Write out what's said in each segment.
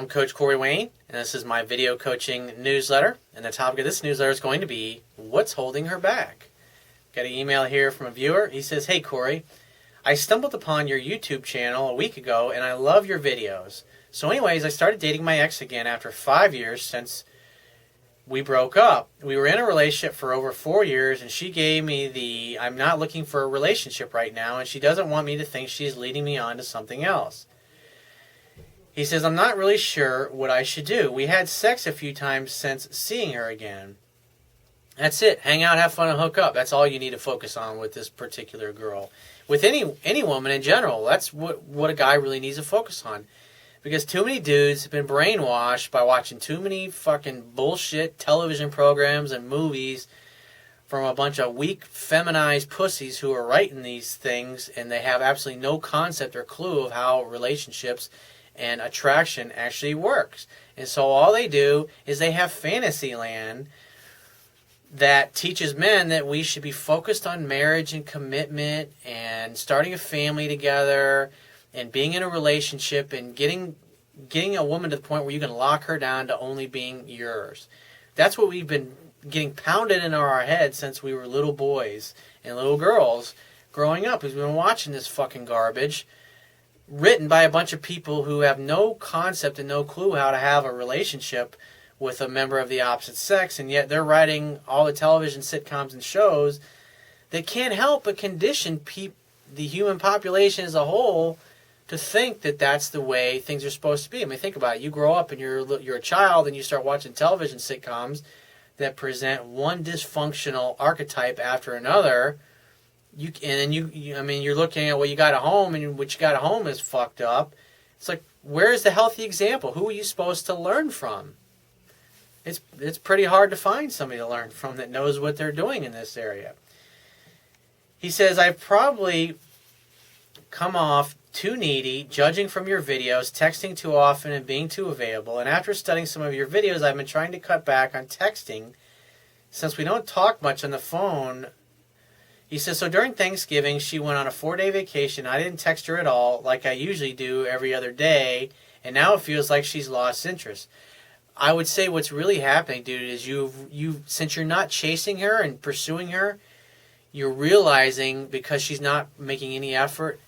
I'm Coach Corey Wayne, and this is my video coaching newsletter. And the topic of this newsletter is going to be, what's holding her back? Got an email here from a viewer. He says, hey Corey, I stumbled upon your YouTube channel a week ago, and I love your videos. So anyways, I started dating my ex again after 5 years since we broke up. We were in a relationship for over 4 years, and she gave me the, I'm not looking for a relationship right now, and she doesn't want me to think she's leading me on to something else. He says, I'm not really sure what I should do. We had sex a few times since seeing her again. That's it. Hang out, have fun, and hook up. That's all you need to focus on with this particular girl. With any woman in general, that's what a guy really needs to focus on. Because too many dudes have been brainwashed by watching too many fucking bullshit television programs and movies from a bunch of weak, feminized pussies who are writing these things, and they have absolutely no concept or clue of how relationships and attraction actually works. And so all they do is they have fantasy land that teaches men that we should be focused on marriage and commitment and starting a family together and being in a relationship and getting a woman to the point where you can lock her down to only being yours. That's what we've been getting pounded into our heads since we were little boys and little girls growing up. We've been watching this fucking garbage written by a bunch of people who have no concept and no clue how to have a relationship with a member of the opposite sex, and yet they're writing all the television sitcoms and shows that can't help but condition the human population as a whole to think that that's the way things are supposed to be. I mean, think about it. You grow up and you're a child and you start watching television sitcoms that present one dysfunctional archetype after another. You're looking at what you got at home, and what you got at home is fucked up. It's like, where's the healthy example? Who are you supposed to learn from? It's pretty hard to find somebody to learn from that knows what they're doing in this area. He says, I've probably come off too needy, judging from your videos, texting too often, and being too available. And after studying some of your videos, I've been trying to cut back on texting since we don't talk much on the phone. He says, so during Thanksgiving, she went on a 4-day vacation. I didn't text her at all like I usually do every other day, and now it feels like she's lost interest. I would say what's really happening, dude, is you since you're not chasing her and pursuing her, you're realizing, because she's not making any effort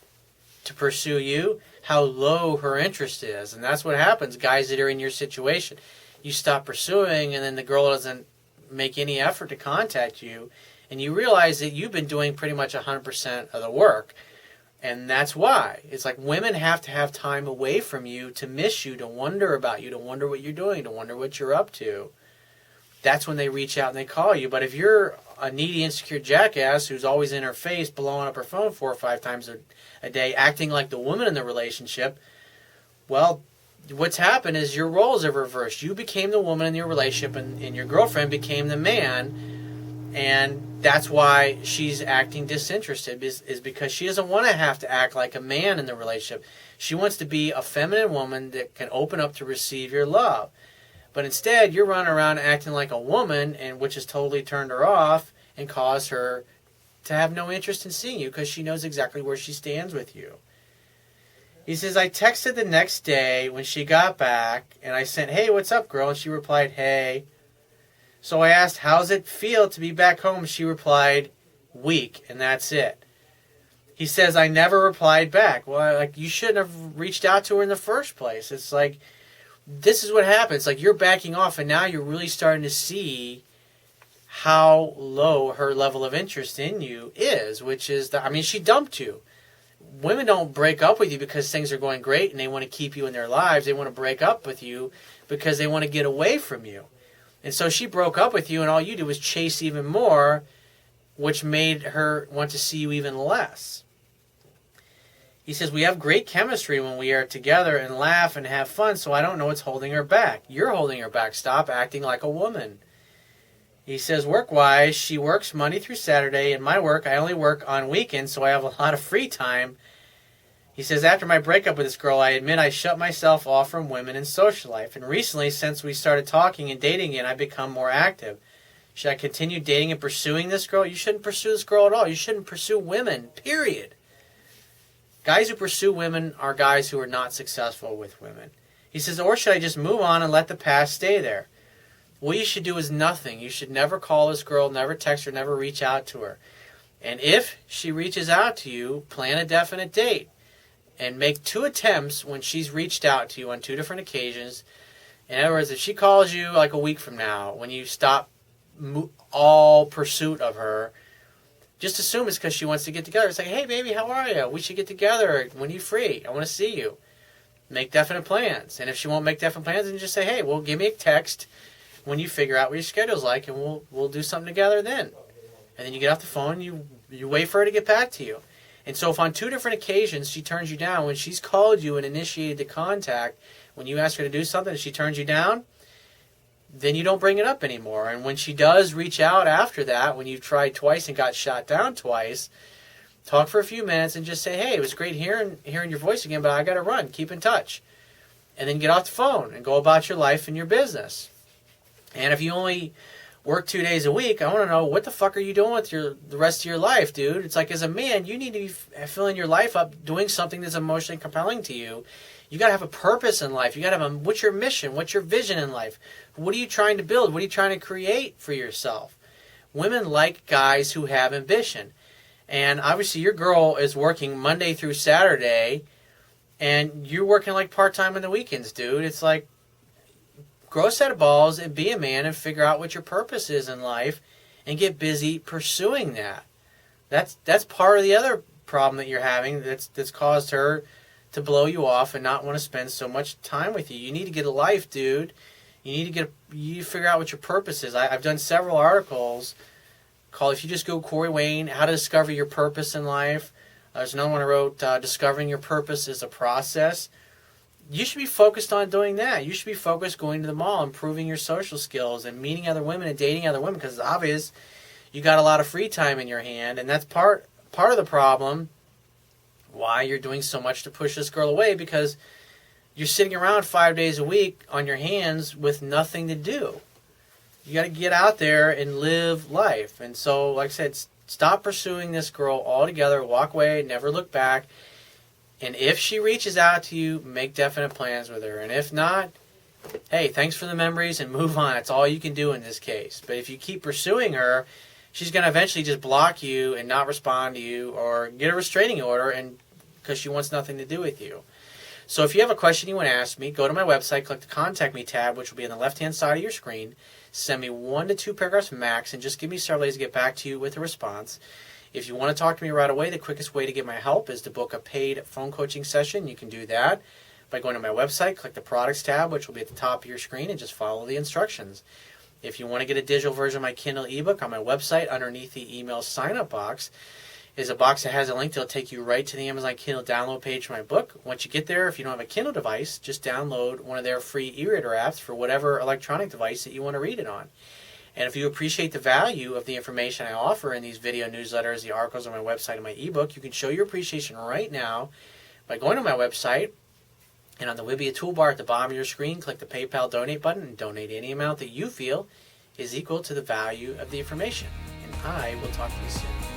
to pursue you, how low her interest is. And that's what happens, guys that are in your situation. You stop pursuing, and then the girl doesn't make any effort to contact you, and you realize that you've been doing pretty much 100% of the work. And that's why. It's like women have to have time away from you to miss you, to wonder about you, to wonder what you're doing, to wonder what you're up to. That's when they reach out and they call you. But if you're a needy, insecure jackass who's always in her face, blowing up her phone 4 or 5 times a day, acting like the woman in the relationship, well, what's happened is your roles have reversed. You became the woman in your relationship, and your girlfriend became the man. And that's why she's acting disinterested, is because she doesn't want to have to act like a man in the relationship. She wants to be a feminine woman that can open up to receive your love. But instead, you're running around acting like a woman, and which has totally turned her off and caused her to have no interest in seeing you, because she knows exactly where she stands with you. He says, I texted the next day when she got back, and I sent, hey, what's up, girl? And she replied, hey. So I asked, how's it feel to be back home? She replied, weak, and that's it. He says, I never replied back. Well, like, you shouldn't have reached out to her in the first place. It's like, this is what happens. Like, you're backing off, and now you're really starting to see how low her level of interest in you is, which is, she dumped you. Women don't break up with you because things are going great and they want to keep you in their lives. They want to break up with you because they want to get away from you. And so she broke up with you, and all you did was chase even more, which made her want to see you even less. He says, we have great chemistry when we are together and laugh and have fun, so I don't know what's holding her back. You're holding her back. Stop acting like a woman. He says, work-wise, she works Monday through Saturday. In my work, I only work on weekends, so I have a lot of free time. He says, after my breakup with this girl, I admit I shut myself off from women and social life. And recently, since we started talking and dating again, I've become more active. Should I continue dating and pursuing this girl? You shouldn't pursue this girl at all. You shouldn't pursue women, period. Guys who pursue women are guys who are not successful with women. He says, or should I just move on and let the past stay there? What you should do is nothing. You should never call this girl, never text her, never reach out to her. And if she reaches out to you, plan a definite date. And make 2 attempts when she's reached out to you on 2 different occasions. In other words, if she calls you like a week from now, when you stop all pursuit of her, just assume it's because she wants to get together. It's like, hey, baby, how are you? We should get together. When are you free? I want to see you. Make definite plans. And if she won't make definite plans, then just say, hey, well, give me a text when you figure out what your schedule's like, and we'll do something together then. And then you get off the phone, you wait for her to get back to you. And so if on 2 different occasions she turns you down, when she's called you and initiated the contact, when you ask her to do something and she turns you down, then you don't bring it up anymore. And when she does reach out after that, when you've tried twice and got shot down twice, talk for a few minutes and just say, hey, it was great hearing your voice again, but I got to run. Keep in touch. And then get off the phone and go about your life and your business. And if you only work 2 days a week, I want to know, what the fuck are you doing with the rest of your life, dude? It's like, as a man, you need to be filling your life up doing something that's emotionally compelling to you. You got to have a purpose in life. You got to have what's your mission? What's your vision in life? What are you trying to build? What are you trying to create for yourself? Women like guys who have ambition. And obviously your girl is working Monday through Saturday, and you're working like part-time on the weekends, dude. It's like, grow a set of balls and be a man and figure out what your purpose is in life and get busy pursuing that. That's part of the other problem that you're having that's caused her to blow you off and not want to spend so much time with you. You need to get a life, dude. You need to figure out what your purpose is. I've done several articles called, if you just go Corey Wayne, How to Discover Your Purpose in Life. There's another one I wrote, Discovering Your Purpose is a Process. You should be focused on doing that. You should be focused going to the mall, improving your social skills, and meeting other women and dating other women, because it's obvious you got a lot of free time in your hand, and that's part of the problem why you're doing so much to push this girl away, because you're sitting around 5 days a week on your hands with nothing to do. You got to get out there and live life. And so, like I said, stop pursuing this girl altogether. Walk away, never look back. And if she reaches out to you, make definite plans with her. And if not, hey, thanks for the memories and move on. That's all you can do in this case. But if you keep pursuing her, she's going to eventually just block you and not respond to you, or get a restraining order, and because she wants nothing to do with you. So if you have a question you want to ask me, go to my website, click the Contact Me tab, which will be on the left-hand side of your screen. Send me 1 to 2 paragraphs max, and just give me several days to get back to you with a response. If you want to talk to me right away, the quickest way to get my help is to book a paid phone coaching session. You can do that by going to my website, click the Products tab, which will be at the top of your screen, and just follow the instructions. If you want to get a digital version of my Kindle ebook, on my website, underneath the email sign-up box, is a box that has a link that'll take you right to the Amazon Kindle download page for my book. Once you get there, if you don't have a Kindle device, just download one of their free e-reader apps for whatever electronic device that you want to read it on. And if you appreciate the value of the information I offer in these video newsletters, the articles on my website, and my ebook, you can show your appreciation right now by going to my website, and on the Wibia toolbar at the bottom of your screen, click the PayPal donate button and donate any amount that you feel is equal to the value of the information. And I will talk to you soon.